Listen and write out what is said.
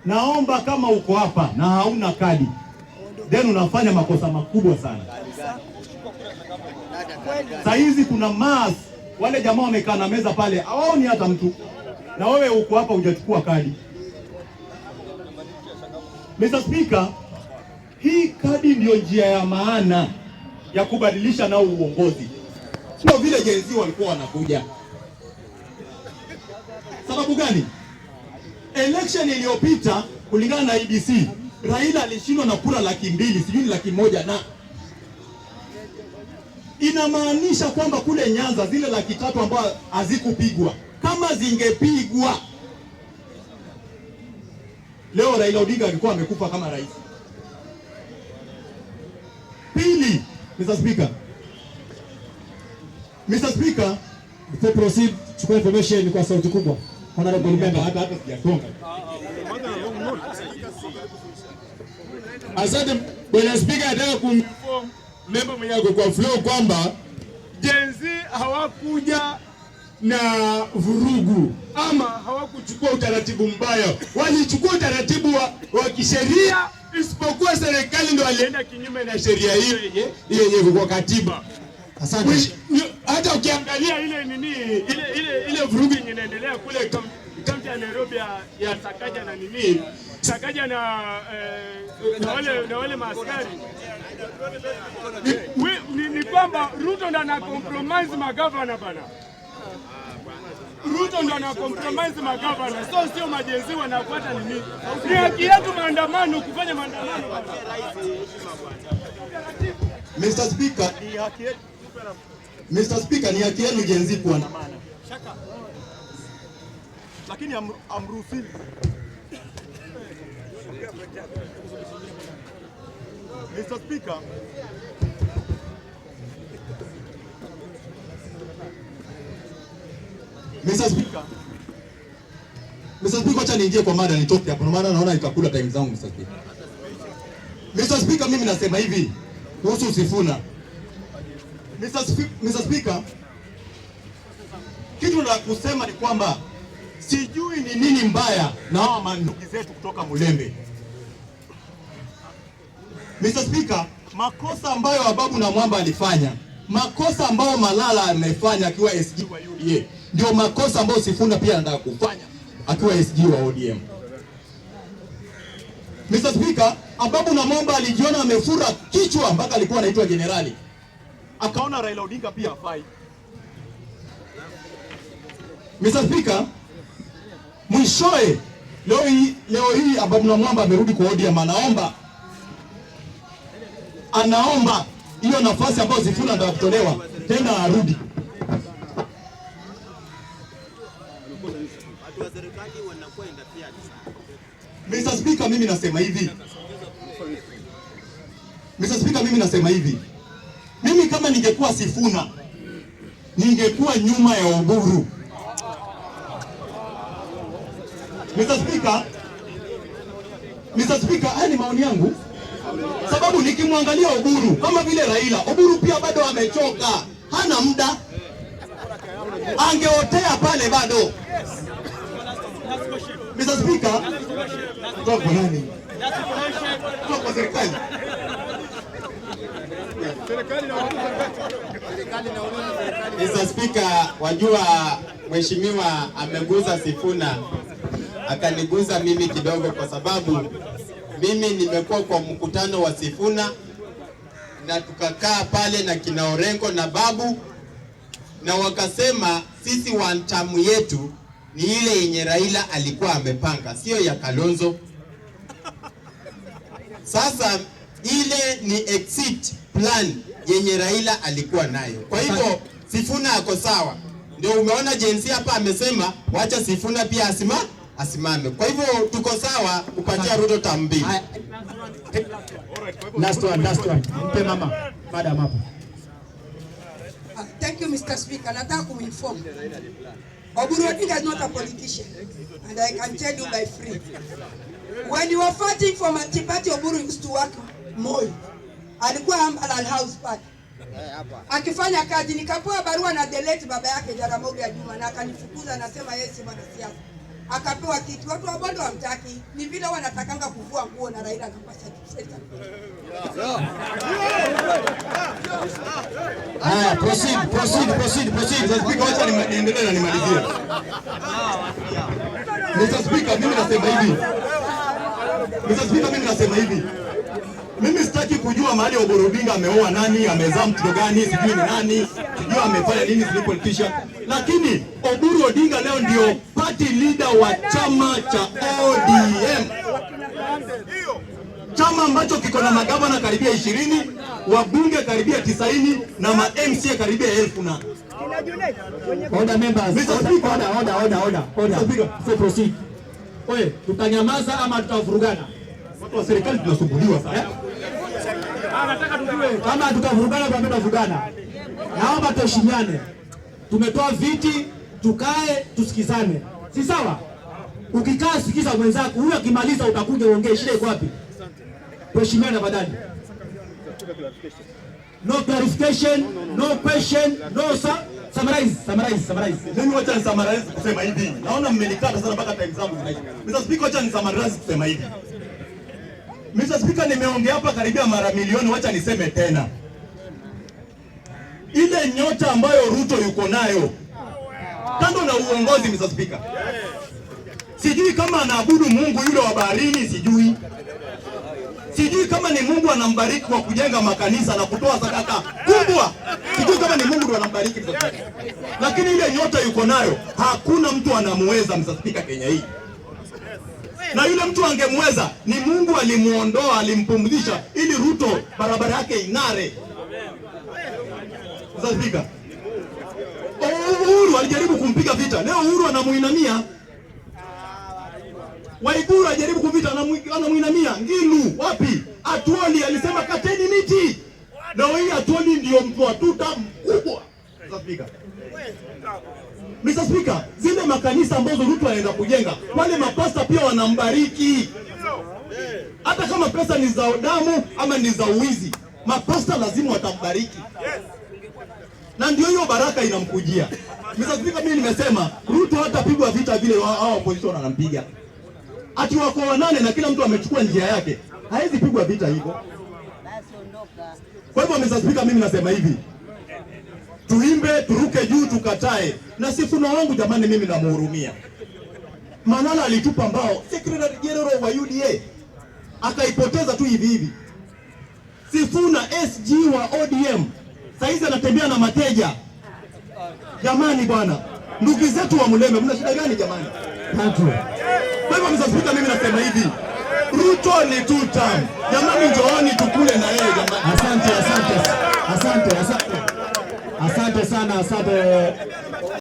naomba kama uko hapa na hauna kadi, then unafanya makosa makubwa sana. Saa hizi kuna mass, wale jamaa wamekaa na meza pale, hawaoni hata mtu, na wewe uko hapa hujachukua kadi. Mr. Speaker, hii kadi ndio njia ya maana ya kubadilisha nao uongozi, sio vile jenzi walikuwa wanakuja. Sababu gani? Election iliyopita kulingana na IBC, Raila alishindwa na kura 200,000, sijui 100,000, na inamaanisha kwamba kule Nyanza zile 300,000 ambazo hazikupigwa, kama zingepigwa leo Raila Odinga alikuwa amekufa kama rais. Pili, Mr. Speaker, before proceed, chukua information kwa sauti kubwa. Honorable member, hata sijasonga. Asante Bwana Speaker, nataka kumform member mwenye ako kwa floor kwamba jenzi hawakuja na vurugu ama hawakuchukua utaratibu mbaya, walichukua utaratibu wa kisheria, isipokuwa serikali ndio alienda kinyume na sheria hiyo yenye kwa katiba. Asante. Hata ukiangalia ile vurugu yenye inaendelea kule kaunti ya Nairobi ya Sakaja na Sakaja na wale maaskari, ni kwamba Ruto ndo ana compromise magavana bana. Ruto ndo ana compromise magavana, so sio majenzi wanafuata nini. Ni haki yetu maandamano, kufanya maandamano. Mr. Speaker, ni haki yetu. Mr. Speaker, ni haki yenu jenzi kuandamana. Shaka. Lakini amruhusiwi. Mr. Speaker, acha niingie kwa mada nitoke hapo. Maana naona itakula time zangu Mr. Speaker. Mr. Speaker, mimi nasema hivi kuhusu Sifuna. Mr. Speaker, kitu na kusema ni kwamba sijui ni nini mbaya na hawa mandugu zetu kutoka Mulembe. Mr. Speaker, makosa ambayo Ababu na Mwamba alifanya, makosa ambayo Malala amefanya akiwa SG wa UDA, ndio makosa ambayo Sifuna pia anataka kufanya akiwa SG wa ODM. Mr. Speaker, Ababu na Mwamba alijiona amefura kichwa mpaka alikuwa anaitwa generali, akaona Raila Odinga pia hafai. Mr. Speaker, mwishoe leo hii Ababu na Mwamba amerudi kwa ODM, anaomba hiyo nafasi ambayo Sifuna ndio kutolewa tena arudi. Mr. Speaker, mimi nasema hivi. Mimi kama ningekuwa Sifuna, ningekuwa nyuma ya Oburu. Mr. Speaker, haya ni maoni yangu. Sababu nikimwangalia Oburu kama vile Raila, Oburu pia bado amechoka, hana muda, angeotea pale bado. Mr. Speaker, toka nani? Toka serikali. Mr. Speaker, wajua mheshimiwa ameguza Sifuna, akaniguza mimi kidogo, kwa sababu mimi nimekuwa kwa mkutano wa Sifuna na tukakaa pale na kina Orengo na Babu, na wakasema sisi wantamu yetu ni ile yenye Raila alikuwa amepanga, sio ya Kalonzo. Sasa ile ni exit plan yenye Raila alikuwa nayo. Kwa hivyo Sifuna ako sawa. Ndio umeona jenzi hapa amesema wacha Sifuna pia asimame. Kwa hivyo tuko sawa kupatia Ruto tambi. Last one. Mpe mama. Madam hapa. Thank you, Mr. Speaker. Nataka kuminform. Oburu Odinga is not a politician, and I can tell you by free. When you were fighting for Multi-Party, Oburu used to work Moi. Alikuwa Ambalal House Party. Akifanya kazi, nikapewa barua na delete baba yake Jaramogi ya Juma, na akanifukuza, nasema yeye si mwanasiasa. akapewa kiti. Watu wa Bondo hamtaki, ni vile wanatakanga kuvua nguo na Raila anapasa tuseta. Haya, proceed. Mr. Speaker, wacha niendelee na nimalizie. Mr. Speaker, mimi nasema hivi. Mimi sitaki kujua mahali Oburu Odinga ameoa nani, amezaa mtoto gani, sijui ni nani, sijui amefanya nini, sijui politician. Lakini Oburu Odinga leo ndio party leader wa chama cha ODM. Chama ambacho kiko na magavana karibia 20, wabunge karibia 90 na ma MCA karibia 1000 na. Order members. Mr. Speaker, order. So proceed. Oye, tutanyamaza ama tutavurugana? Watu wa serikali tunasumbuliwa sasa. Nataka tujue kama tutavurugana kwa tutavurugana. Naomba tuheshimiane. Tumetoa viti, tukae, tusikizane. Si sawa? Ukikaa sikiza mwenzako, huyu akimaliza utakuja uongee, shida iko wapi? Tuheshimiane badani. No clarification, no question, no summarize. Mimi wacha nisamarize kusema hivi. Naona mmenikata sana mpaka time zangu zinaisha. Mr. Speaker, wacha nisamarize kusema hivi. Mr. Speaker, nimeongea hapa karibia mara milioni, wacha niseme tena. Ile nyota ambayo Ruto yuko nayo kando na uongozi, Mr. Speaker, sijui kama anaabudu Mungu yule wa baharini, sijui kama ni Mungu anambariki kwa kujenga makanisa na kutoa sadaka kubwa, sijui kama ni Mungu ndiye anambariki, Mr. Speaker. Lakini ile nyota yuko nayo hakuna mtu anamuweza, Mr. Speaker, Kenya hii. Na yule mtu angemweza ni Mungu alimuondoa, alimpumzisha ili Ruto barabara yake ing'are. Mr. Speaker, Uhuru alijaribu kumpiga vita, leo Uhuru anamuinamia. Waiguru alijaribu kumvita, anamuinamia. Ngilu wapi? Atuoli alisema kateni miti. Leo hii Atuoli ndio mtu wa tuta mkubwa. Mr. Speaker, zile makanisa ambazo Ruto anaenda kujenga, wale mapasta pia wanambariki. Hata kama pesa ni za damu ama ni za uwizi, mapasta lazima watambariki. Na ndio hiyo baraka inamkujia. Mr. Speaker, mimi nimesema Ruto hatapigwa vita vile hao opposition wanampiga. Ati wako wanane na kila mtu amechukua njia yake. Haizi pigwa vita hivyo. Kwa hivyo Mr. Speaker, mimi nasema hivi. Tuimbe, turuke juu, tukatae. Na Sifuna wangu jamani, mimi namuhurumia. Malala alitupa mbao, Secretary General wa UDA. Akaipoteza tu hivi. Sifuna SG wa ODM. Saizi anatembea na mateja. Jamani bwana, ndugu zetu wa Muleme, mna shida gani jamani? Tatu. Kwa hivyo Mr. Speaker, mimi nasema hivi. Ruto ni two term. Jamani, njooni tukule na yeye jamani. Asante sana, asante.